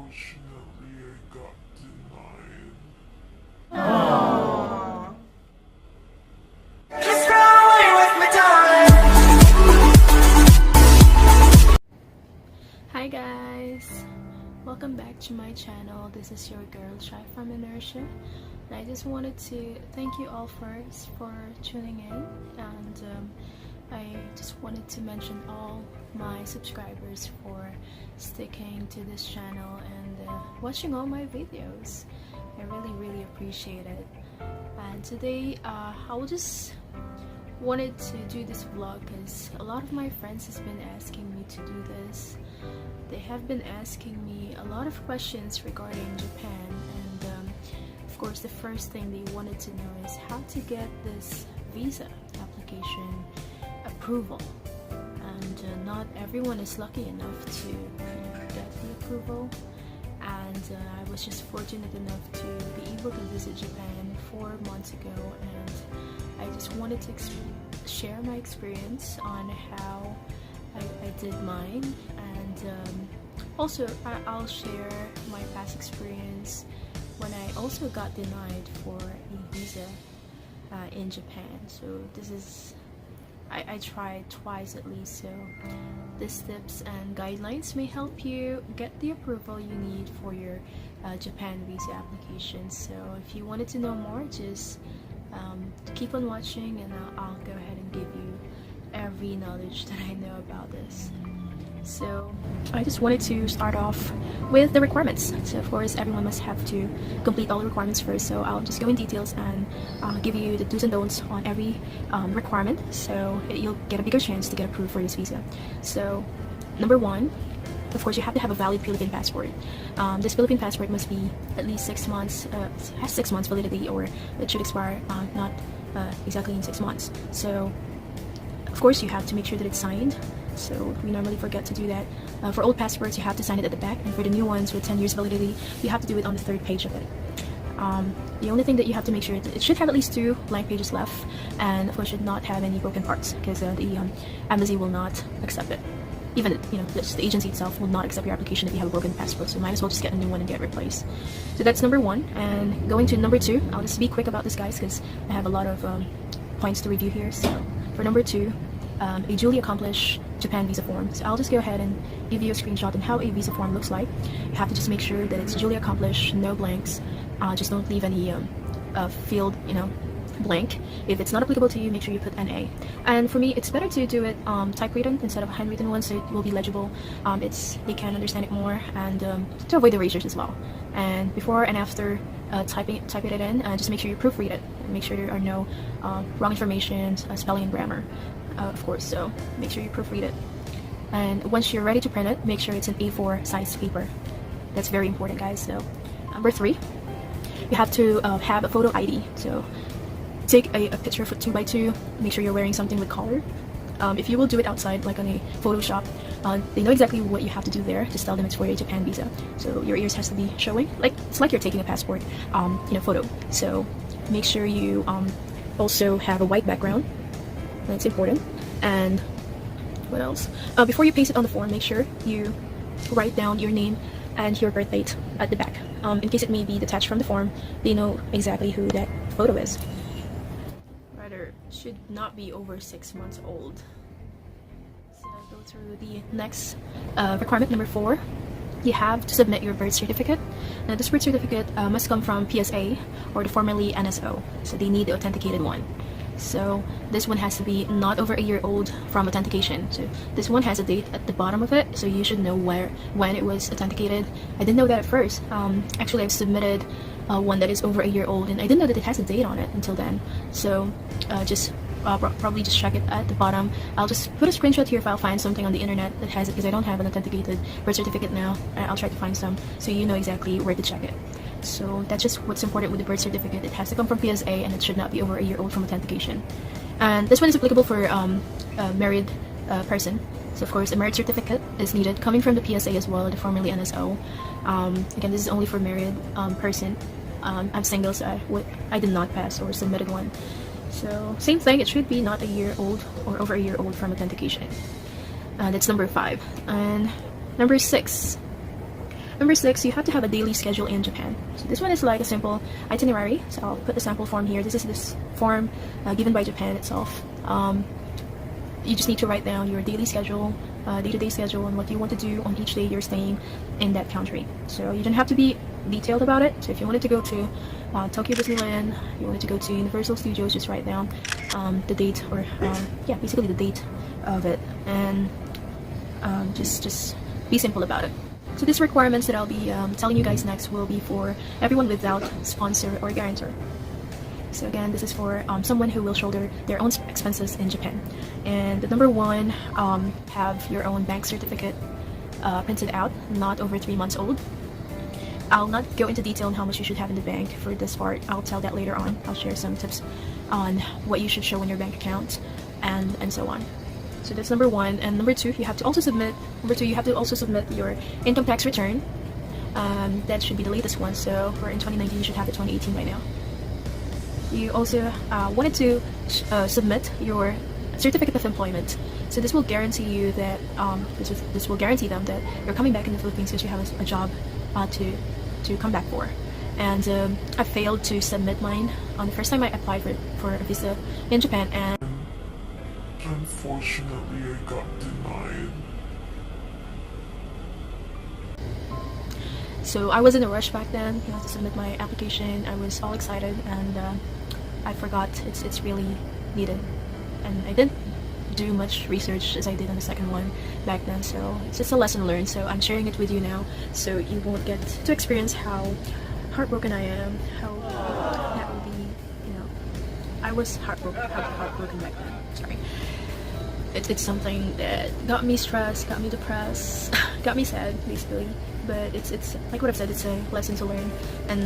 Unfortunately, I got denied. Aww. Just run away with me, darling. Hi guys, welcome back to my channel. This is your girl Shy from Inertia, and I just wanted to thank you all first for tuning in, and I just wanted to mention all my subscribers for sticking to this channel and watching all my videos. I really appreciate it. And today I will just wanted to do this vlog because a lot of my friends has been asking me to do this. They have been asking me a lot of questions regarding Japan, and of course the first thing they wanted to know is how to get this visa application approval. And not everyone is lucky enough to get the approval, and I was just fortunate enough to be able to visit Japan 4 months ago, and I just wanted to share my experience on how I did mine, and also I'll share my past experience when I also got denied for a visa in Japan. So this is I tried twice at least, so these tips and guidelines may help you get the approval you need for your Japan visa application. So if you wanted to know more, just keep on watching, and I'll go ahead and give you every knowledge that I know about this. So I just wanted to start off with the requirements. So of course everyone must have to complete all the requirements first, so I'll just go in details and give you the do's and don'ts on every requirement, so you'll get a bigger chance to get approved for this visa. So number one, of course you have to have a valid Philippine passport. This Philippine passport must be at least 6 months, has 6 months validity, or it should expire not exactly in 6 months. So of course you have to make sure that it's signed. So we normally forget to do that. For old passports, you have to sign it at the back, and for the new ones with 10 years validity, you have to do it on the 3rd page of it. The only thing that you have to make sure is it should have at least 2 blank pages left, and of course should not have any broken parts, because the embassy will not accept it. Even just the agency itself will not accept your application if you have a broken passport, so might as well just get a new one and get it replaced. So that's number 1. And going to number 2, I'll just be quick about this, guys, because I have a lot of points to review here. So for number 2, a duly accomplished Japan visa form. So I'll just go ahead and give you a screenshot on how a visa form looks like. You have to just make sure that it's duly accomplished, no blanks. Just don't leave any field, blank. If it's not applicable to you, make sure you put NA. And for me, it's better to do it typewritten instead of handwritten one, so it will be legible. They can understand it more, and to avoid erasures as well. And before and after typing it in, just make sure you proofread it. Make sure there are no wrong information, spelling and grammar. Of course, so make sure you proofread it. And once you're ready to print it, make sure it's an A4 size paper. That's very important, guys. So number 3, you have to have a photo ID. So take a picture for 2x2. Make sure you're wearing something with color. If you will do it outside, like on a Photoshop, they know exactly what you have to do there. Just tell them it's for a Japan visa. So your ears has to be showing, it's like you're taking a passport photo. So make sure you also have a white background. That's important. And what else? Before you paste it on the form, make sure you write down your name and your birth date at the back. In case it may be detached from the form, they know exactly who that photo is. Rather, should not be over 6 months old. So I'll go through the next requirement, number 4. You have to submit your birth certificate. Now this birth certificate must come from PSA, or the formerly NSO. So they need the authenticated one. So this one has to be not over a year old from authentication. So this one has a date at the bottom of it, so you should know when it was authenticated. I didn't know that at first. Actually, I've submitted one that is over a year old, and I didn't know that it has a date on it until then. So probably just check it at the bottom. I'll just put a screenshot here if I'll find something on the internet that has it, because I don't have an authenticated birth certificate now. I'll try to find some so you know exactly where to check it. So that's just what's important with the birth certificate. It has to come from PSA, and it should not be over a year old from authentication. And this one is applicable for a married person. So of course a marriage certificate is needed, coming from the PSA as well, the formerly NSO. Again, this is only for married person. I'm single, so I did not pass or submitted one. So same thing, it should be not a year old or over a year old from authentication. That's number 5. And number 6, Number 6, you have to have a daily schedule in Japan. So this one is like a simple itinerary. So I'll put the sample form here. This is this form given by Japan itself. You just need to write down your daily schedule, day-to-day schedule, and what you want to do on each day you're staying in that country. So you don't have to be detailed about it. So if you wanted to go to Tokyo Disneyland, you wanted to go to Universal Studios, just write down the date, or yeah, basically the date of it, and just be simple about it. So these requirements that I'll be telling you guys next will be for everyone without sponsor or guarantor. So again, this is for someone who will shoulder their own expenses in Japan. And the number 1, have your own bank certificate printed out, not over 3 months old. I'll not go into detail on how much you should have in the bank for this part. I'll tell that later on. I'll share some tips on what you should show in your bank account and so on. So that's number 1. And number 2, you have to also submit your income tax return. That should be the latest one. So we're in 2019, you should have the 2018 by now. You also wanted to submit your certificate of employment. So this will guarantee you that this will guarantee them that you're coming back in the Philippines because you have a job to come back for. And I failed to submit mine on the first time I applied for a visa in Japan, and unfortunately I got denied. so I was in a rush back then, to submit my application. I was all excited, and I forgot it's really needed, and I didn't do much research as I did on the second one back then. So it's just a lesson learned. So I'm sharing it with you now, so you won't get to experience how heartbroken I am. How that will be, I was heartbroken back then. Sorry. It's something that got me stressed, got me depressed, got me sad, basically. But it's like what I've said, it's a lesson to learn. And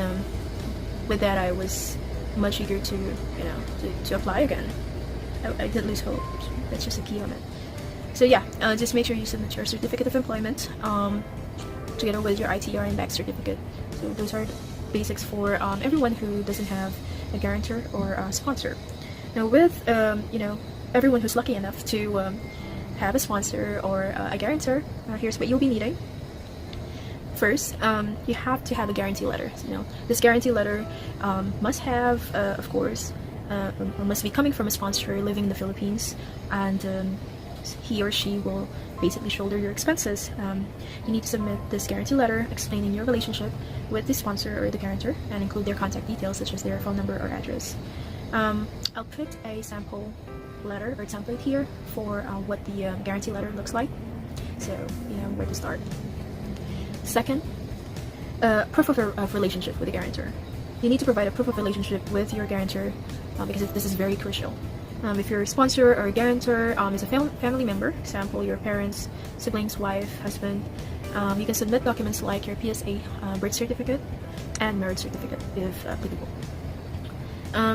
with that, I was much eager to apply again. I didn't lose hope. So that's just a key on it. So yeah, just make sure you submit your certificate of employment together with your ITR and bank certificate. So those are basics for everyone who doesn't have a guarantor or a sponsor. Now with everyone who's lucky enough to have a sponsor or a guarantor, here's what you'll be needing. First, you have to have a guarantee letter. This guarantee letter must have, of course, must be coming from a sponsor living in the Philippines, and he or she will basically shoulder your expenses. You need to submit this guarantee letter explaining your relationship with the sponsor or the guarantor, and include their contact details such as their phone number or address. I'll put a sample letter or template here for what the guarantee letter looks like, so you know where to start. Second, proof of relationship with the guarantor. You need to provide a proof of relationship with your guarantor because this is very crucial. If your sponsor or guarantor is a family member, example your parents, siblings, wife, husband, you can submit documents like your PSA, birth certificate, and marriage certificate if applicable.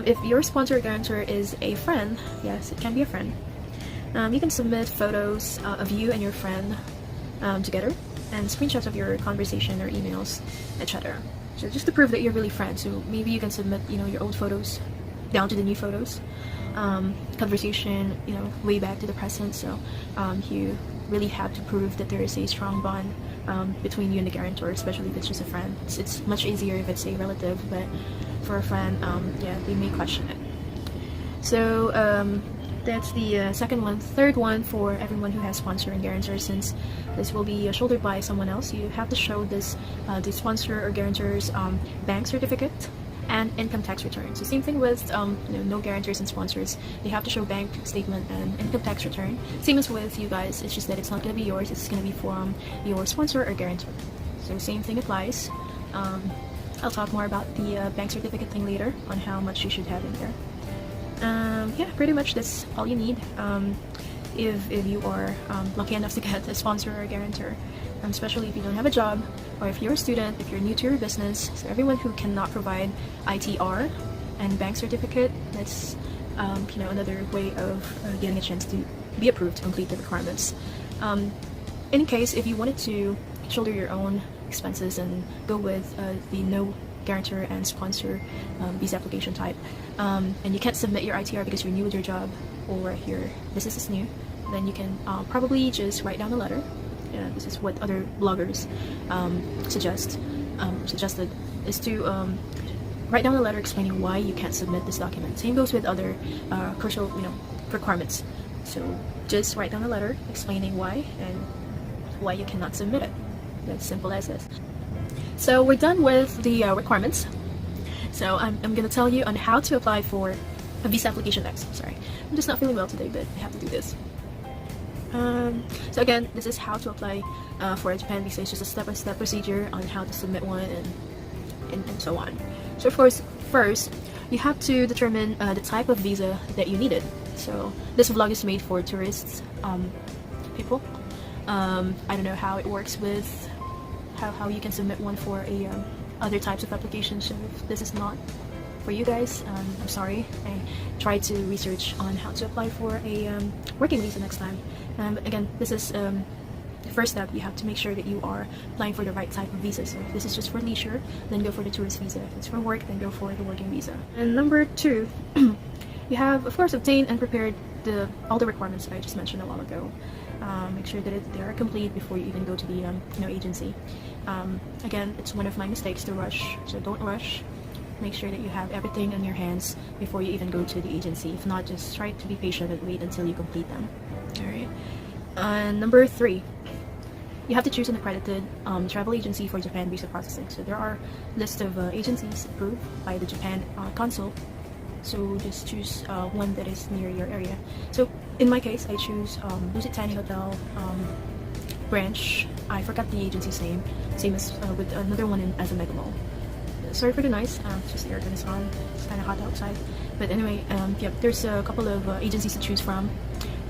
If your sponsor or guarantor is a friend, yes, it can be a friend, you can submit photos of you and your friend together, and screenshots of your conversation or emails, etc. So just to prove that you're really friends. So maybe you can submit, your old photos down to the new photos, conversation, way back to the present. So you really have to prove that there is a strong bond between you and the guarantor, especially if it's just a friend. It's much easier if it's a relative, but for a friend, yeah, they may question it. So that's the second one. Third one, for everyone who has sponsor and guarantor, since this will be shouldered by someone else, you have to show this the sponsor or guarantor's bank certificate and income tax return. So same thing with no guarantors and sponsors. They have to show bank statement and income tax return. Same as with you guys. It's just that it's not going to be yours. It's going to be from your sponsor or guarantor. So same thing applies. I'll talk more about the bank certificate thing later on how much you should have in there. Yeah, pretty much that's all you need if you are lucky enough to get a sponsor or a guarantor, especially if you don't have a job, or if you're a student, if you're new to your business. So everyone who cannot provide ITR and bank certificate, that's another way of getting a chance to be approved to complete the requirements. In case if you wanted to shoulder your own expenses and go with the no guarantor and sponsor visa application type, and you can't submit your ITR because you're new with your job or your business is new, then you can probably just write down a letter this is what other bloggers suggested, is to write down a letter explaining why you can't submit this document. Same goes with other crucial, requirements. So just write down a letter explaining why and why you cannot submit it. As simple as this. So we're done with the requirements. So I'm gonna tell you on how to apply for a visa application next. Sorry, I'm just not feeling well today, but I have to do this. So again, this is how to apply for a Japan visa. It's just a step-by-step procedure on how to submit one and so on. So of course, first you have to determine the type of visa that you needed. So this vlog is made for tourists, people. I don't know how it works with how you can submit one for a other types of applications. So if this is not for you guys, I'm sorry. I tried to research on how to apply for a working visa next time. Again, this is the first step. You have to make sure that you are applying for the right type of visa. So if this is just for leisure, then go for the tourist visa. If it's for work, then go for the working visa. And number 2, you have of course obtained and prepared all the requirements that I just mentioned a while ago. Make sure that they are complete before you even go to the agency. Again, it's one of my mistakes to rush, so don't rush. Make sure that you have everything in your hands before you even go to the agency. If not, just try to be patient and wait until you complete them. Alright. And number 3, you have to choose an accredited travel agency for Japan visa processing. So there are a list of agencies approved by the Japan Consul. So just choose one that is near your area. So in my case, I choose Lusitania Hotel branch. I forgot the agency's name. Same as with another one in Azamega Mall. Sorry for the noise. Just the air con is on. It's kind of hot outside. But anyway, yep, there's a couple of agencies to choose from.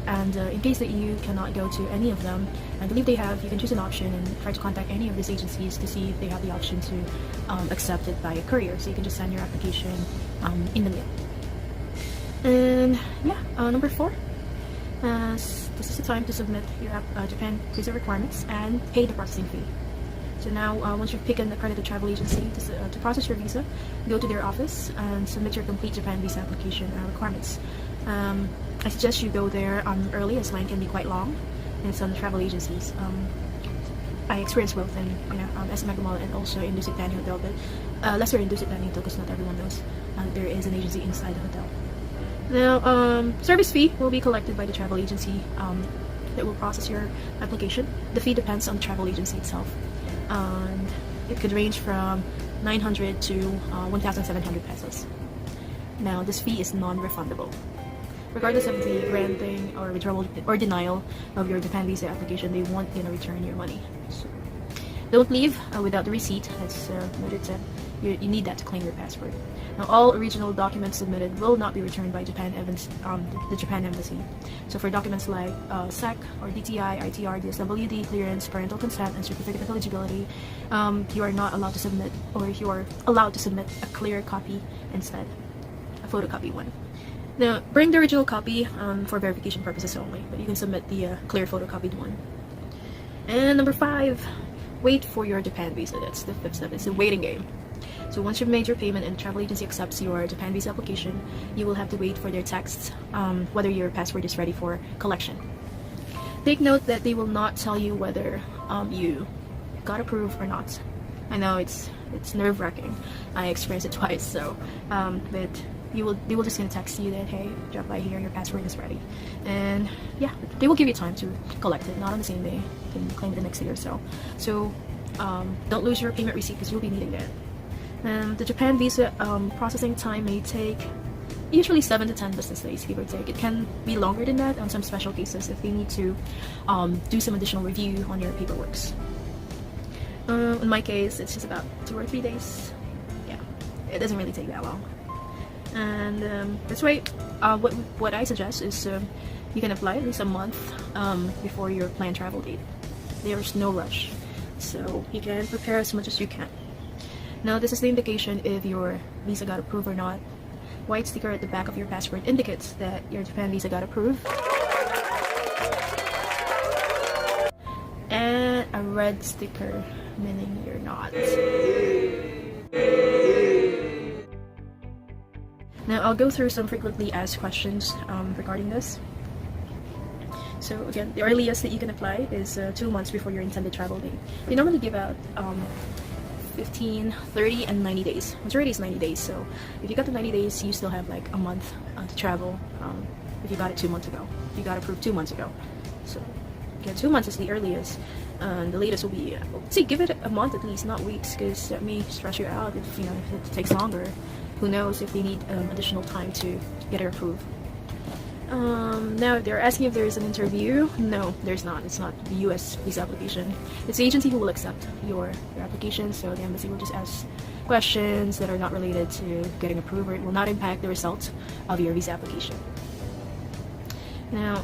And in case that you cannot go to any of them, I believe they have, you can choose an option and try to contact any of these agencies to see if they have the option to accept it by a courier. So you can just send your application in the mail. And yeah, number 4, this is the time to submit your Japan visa requirements and pay the processing fee. So now, once you've picked an accredited travel agency to process your visa, go to their office and submit your complete Japan visa application requirements. I suggest you go there early, as line can be quite long, and some travel agencies. I experienced both in Azamega Mall and also in Lusitania Hotel, but lesser in Lusitania Hotel because not everyone knows there is an agency inside the hotel. Now, service fee will be collected by the travel agency that will process your application. The fee depends on the travel agency itself, and it could range from 900 to 1,700 pesos. Now, this fee is non-refundable. Regardless of the granting or withdrawal or denial of your Japan visa application, they won't return your money. So don't leave without the receipt. As noted, you need that to claim your passport. Now, all original documents submitted will not be returned by the Japan Embassy. So for documents like SEC or DTI, ITR, DSWD, clearance, parental consent, and certificate of eligibility, you are not allowed to submit, or you are allowed to submit a clear copy instead, a photocopy one. Now, bring the original copy for verification purposes only, but you can submit the clear photocopied one. And number 5, wait for your Japan visa. That's the 5th step. It's a waiting game. So once you've made your payment and the travel agency accepts your Japan visa application, you will have to wait for their text whether your passport is ready for collection. Take note that they will not tell you whether you got approved or not. I know it's nerve-wracking. I experienced it twice, so but they will just gonna text you that, hey, drop by here, your passport is ready. And yeah, they will give you time to collect it, not on the same day. You can claim it the next day or so. So don't lose your payment receipt because you'll be needing that. The Japan visa processing time may take usually 7 to 10 business days, give or take. It can be longer than that on some special cases if they need to do some additional review on your paperworks. In my case, it's just about 2 or 3 days. Yeah, it doesn't really take that long. And that's why what I suggest is you can apply at least a month before your planned travel date. There's no rush, so you can prepare as much as you can. Now, this is the indication if your visa got approved or not. White sticker at the back of your passport indicates that your Japan visa got approved, and a red sticker meaning you're not. Now, I'll go through some frequently asked questions regarding this. So again, the earliest that you can apply is 2 months before your intended travel date. They normally give out 15, 30, and 90 days. Majority is 90 days, so if you got the 90 days, you still have like a month to travel if you got it 2 months ago. If you got approved 2 months ago. So again, 2 months is the earliest. The latest will be, see, give it a month at least, not weeks, because that may stress you out if, you know, if it takes longer. Who knows if they need additional time to get it approved. Now, they're asking if there is an interview. No, there's not. It's not the U.S. visa application. It's the agency who will accept your application, so the embassy will just ask questions that are not related to getting approved, or it will not impact the result of your visa application. Now,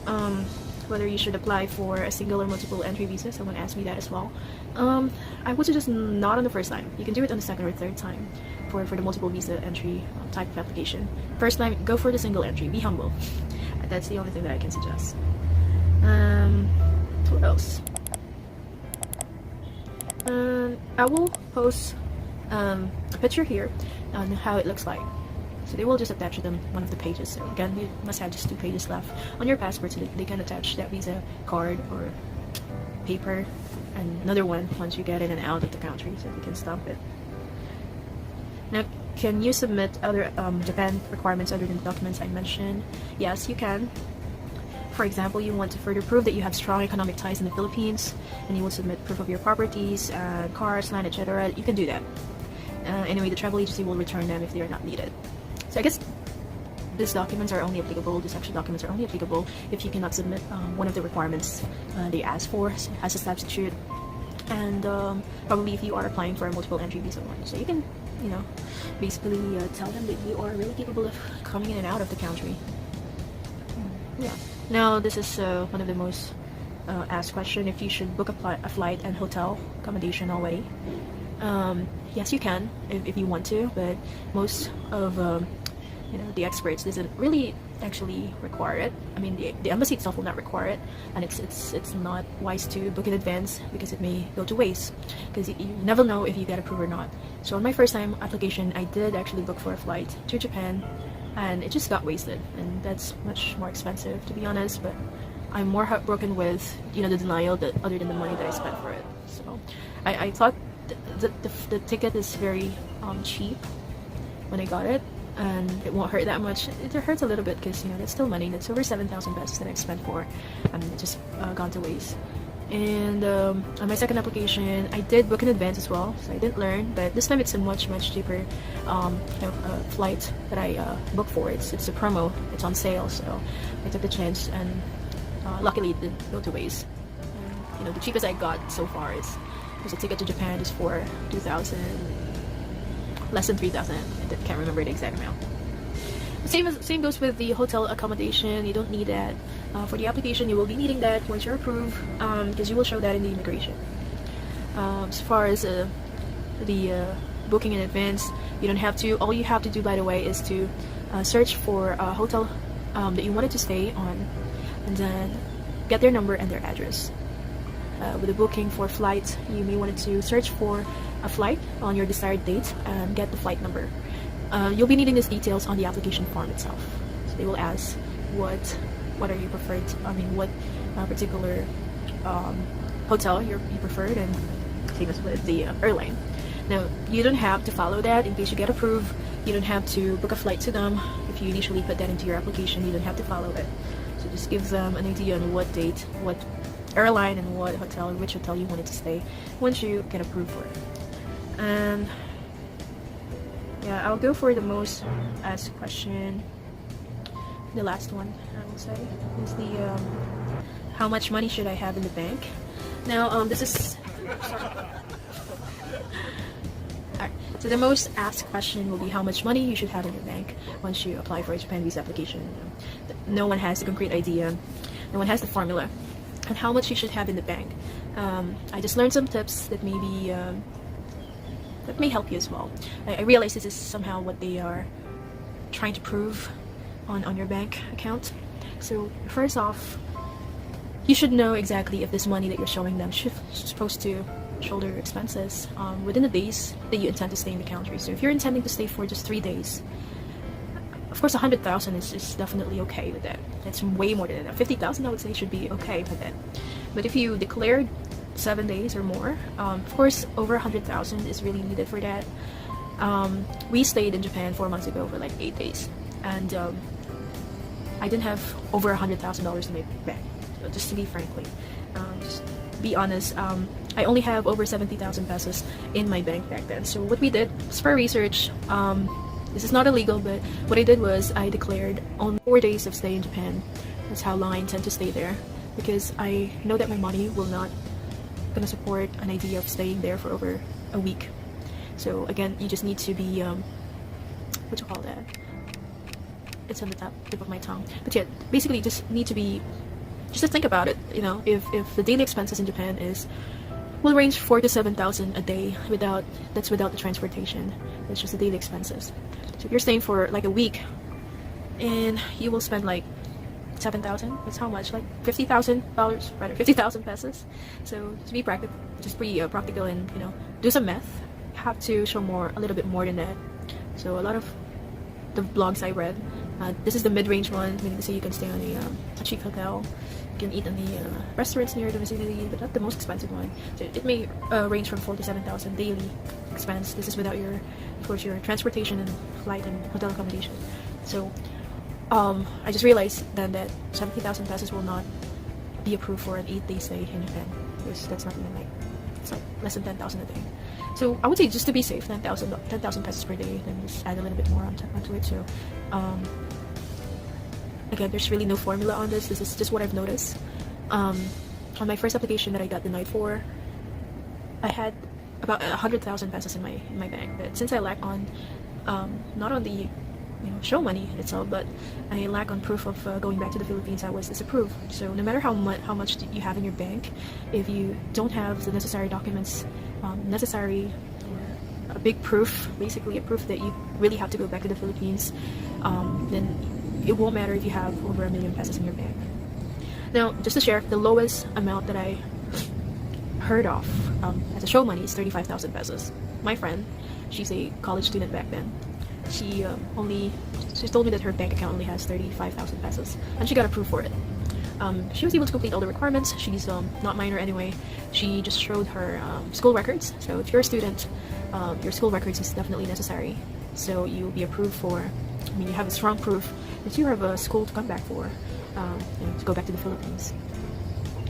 whether you should apply for a single or multiple entry visa, someone asked me that as well. I would suggest not on the first time. You can do it on the second or third time for the multiple visa entry type of application. First time, go for the single entry. Be humble. That's the only thing that I can suggest. What else? I will post a picture here on how it looks like. So they will just attach them one of the pages. So again, you must have just 2 pages left on your passport, so that they can attach that visa card or paper, and another one once you get in and out of the country, so you can stamp it. Now, can you submit other Japan requirements other than the documents I mentioned? Yes, you can. For example, you want to further prove that you have strong economic ties in the Philippines, and you will submit proof of your properties, cars, land, etc. You can do that. Anyway, the travel agency will return them if they are not needed. So I guess these documents are only applicable, these extra documents are only applicable if you cannot submit one of the requirements they ask for as a substitute. And probably if you are applying for a multiple entry visa one. So you can, you know, basically tell them that you are really capable of coming in and out of the country. Yeah. Now, this is one of the most asked question, if you should book a flight and hotel accommodation already. Yes, you can if you want to, but most of you know, the experts doesn't really actually require it. I mean, the embassy itself will not require it, and it's not wise to book in advance because it may go to waste, because you never know if you get approved or not. So on my first time application, I did actually book for a flight to Japan, and it just got wasted, and that's much more expensive, to be honest. But I'm more heartbroken with, you know, the denial that other than the money that I spent for it. So I thought the ticket is very cheap when I got it, and it won't hurt that much. It hurts a little bit because, you know, that's still money. That's over 7,000 pesos that I spent for, and it just gone to waste. And on my second application, I did book in advance as well, so I didn't learn, but this time it's a much cheaper flight that I booked for. It's a promo, it's on sale, so I took the chance, and luckily it didn't go to waste. You know, the cheapest I got so far is a ticket to Japan is for 2,000, less than 3,000. I can't remember the exact amount. Same goes with the hotel accommodation. You don't need that for the application. You will be needing that once you're approved, because you will show that in the immigration. As far as the booking in advance, you don't have to. All you have to do, by the way, is to search for a hotel that you wanted to stay on, and then get their number and their address. With a booking for flight, you may want to search for a flight on your desired date and get the flight number. You'll be needing these details on the application form itself. So they will ask what are you preferred, what particular hotel you preferred, and same as with the airline. Now, you don't have to follow that in case you get approved. You don't have to book a flight to them. If you initially put that into your application, you don't have to follow it. So just give them an idea on what date, what airline, and what hotel, or which hotel you wanted to stay once you get approved for it. And yeah, I'll go for the most asked question. The last one, I will say, is the how much money should I have in the bank? Now, this is alright. So the most asked question will be how much money you should have in your bank once you apply for a Japan visa application. No one has a concrete idea. No one has the formula and how much you should have in the bank. I just learned some tips that maybe that may help you as well. I realize this is somehow what they are trying to prove on your bank account. So first off, you should know exactly if this money that you're showing them is supposed to shoulder your expenses within the days that you intend to stay in the country. So if you're intending to stay for just 3 days, Of course, 100,000 is definitely okay with that. It's way more than that. 50,000 I would say should be okay with that. But if you declared 7 days or more, of course, over 100,000 is really needed for that. We stayed in Japan 4 months ago for like 8 days, and I didn't have over $100,000 in my bank. So just to be frankly, just be honest, I only have over 70,000 pesos in my bank back then. So what we did was for research. This is not illegal, but what I did was I declared on 4 days of stay in Japan. That's how long I intend to stay there, because I know that my money will not gonna support an idea of staying there for over a week. So again, you just need to be what you call that? It's on the tip of my tongue. But yeah, basically, you just need to be just to think about it. You know, if the daily expenses in Japan will range 4,000 to 7,000 a day without the transportation. It's just the daily expenses. So if you're staying for like a week, and you will spend like 7,000. That's how much? Like $50,000, rather 50,000 pesos. So to be practical, just be practical, and do some math. You have to show a little bit more than that. So a lot of the blogs I read, this is the mid-range one, meaning to say you can stay on a cheap hotel. You can eat in the restaurants near the vicinity, but not the most expensive one. So it may range from 4,000 to 7,000 daily expense. This is without of course, your transportation and flight and hotel accommodation. So I just realized then that 70,000 pesos will not be approved for an 8-day stay in Japan, because that's not even it's like less than 10,000 a day. So I would say, just to be safe, 10,000 pesos per day, then just add a little bit more onto it. So again, there's really no formula on this. This is just what I've noticed. On my first application that I got denied for, I had about 100,000 pesos in my bank. But since I lack on not on the show money itself, but I lack on proof of going back to the Philippines, I was disapproved. So no matter how much you have in your bank, if you don't have the necessary documents, necessary a big proof, basically a proof that you really have to go back to the Philippines, then it won't matter if you have over 1 million pesos in your bank. Now, just to share, the lowest amount that I heard of as a show money is 35,000 pesos. My friend, she's a college student back then. She told me that her bank account only has 35,000 pesos, and she got approved for it. She was able to complete all the requirements. She's not minor anyway. She just showed her school records. So if you're a student, your school records is definitely necessary. So you'll be approved for. You have a strong proof that you have a school to come back for, to go back to the Philippines.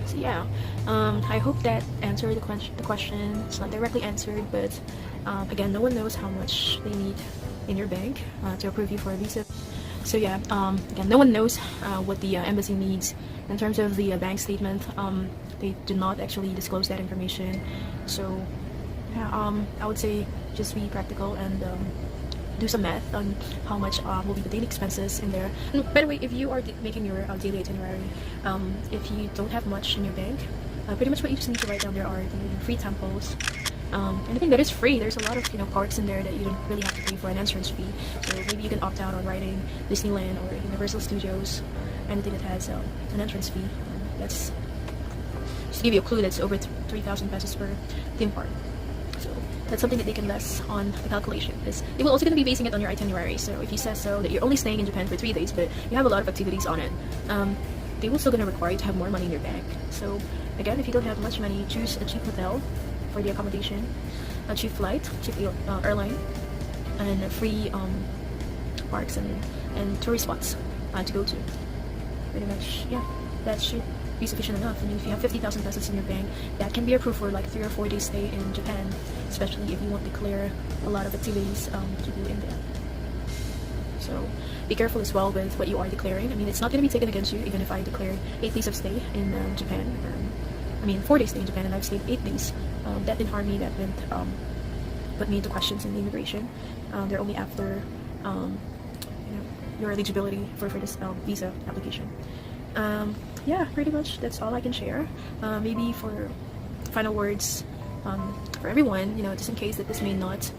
So yeah, I hope that answered the question. It's not directly answered, but again, no one knows how much they need in your bank to approve you for a visa. So yeah, again, no one knows what the embassy needs in terms of the bank statement. They do not actually disclose that information. So yeah, I would say just be practical and do some math on how much will be the daily expenses in there. And by the way, if you are making your daily itinerary, if you don't have much in your bank, pretty much what you just need to write down there are the free temples. Anything that is free. There's a lot of parks in there that you don't really have to pay for an entrance fee. So maybe you can opt out on writing Disneyland or Universal Studios, anything that has an entrance fee. That's just to give you a clue. That's over 3,000 pesos per theme park. So that's something that they can less on the calculation. They will also going to be basing it on your itinerary. So if you say so that you're only staying in Japan for 3 days, but you have a lot of activities on it, they will still going to require you to have more money in your bank. So again, if you don't have much money, choose a cheap hotel for the accommodation, a cheap flight, cheap airline, and free parks and tourist spots to go to. Pretty much, yeah, that should be sufficient enough. I mean, if you have 50,000 pesos in your bank, that can be approved for like 3 or 4 days stay in Japan, especially if you want to declare a lot of activities to do in there. So be careful as well with what you are declaring. I mean, it's not going to be taken against you even if I declared 8 days of stay in Japan. 4 days stay in Japan, and I've stayed 8 days. That didn't harm me. That didn't put me into questions in the immigration. They're only after your eligibility for this visa application. Yeah, pretty much that's all I can share. Maybe for final words for everyone, just in case that this may not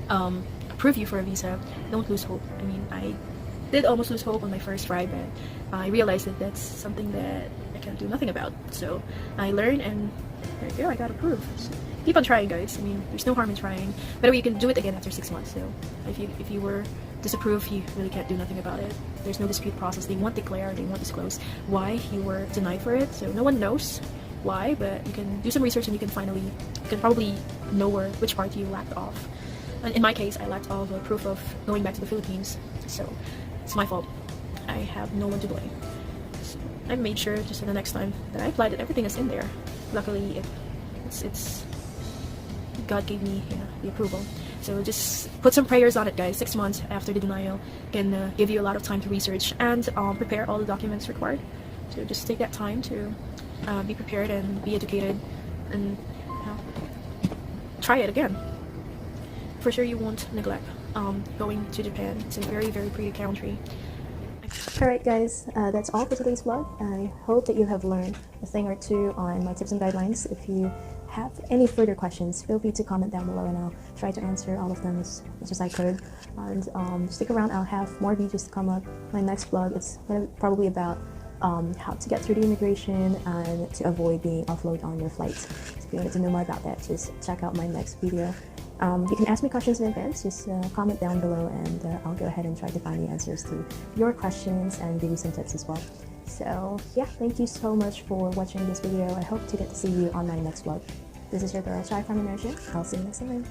approve you for a visa, don't lose hope. I mean, I did almost lose hope on my first try, but I realized that that's something that I can do nothing about. So I learned, and there you go, I got approved. So keep on trying, guys. I mean, there's no harm in trying. By the way, you can do it again after 6 months. So if you were disapprove, you really can't do nothing about it. There's no dispute process. They won't declare, they won't disclose why you were denied for it. So no one knows why, but you can do some research and you can probably know which part you lacked off. And in my case, I lacked all the proof of going back to the Philippines, so it's my fault. I have no one to blame. So I made sure just the next time that I applied that everything is in there. Luckily, it's God gave me the approval. So just put some prayers on it, guys. 6 months after the denial can give you a lot of time to research and prepare all the documents required. So just take that time to be prepared and be educated and try it again. For sure you won't neglect going to Japan. It's a very, very pretty country. Alright guys, that's all for today's vlog. I hope that you have learned a thing or two on my tips and guidelines. If you have any further questions, feel free to comment down below and I'll try to answer all of them as much as I could. And stick around, I'll have more videos to come up. My next vlog is probably about how to get through the immigration and to avoid being offloaded on your flights. So if you wanted to know more about that, just check out my next video. You can ask me questions in advance, just comment down below and I'll go ahead and try to find the answers to your questions and give you some tips as well. So yeah, thank you so much for watching this video. I hope to get to see you on my next vlog. This is your girl Shy from Inertia. I'll see you next time.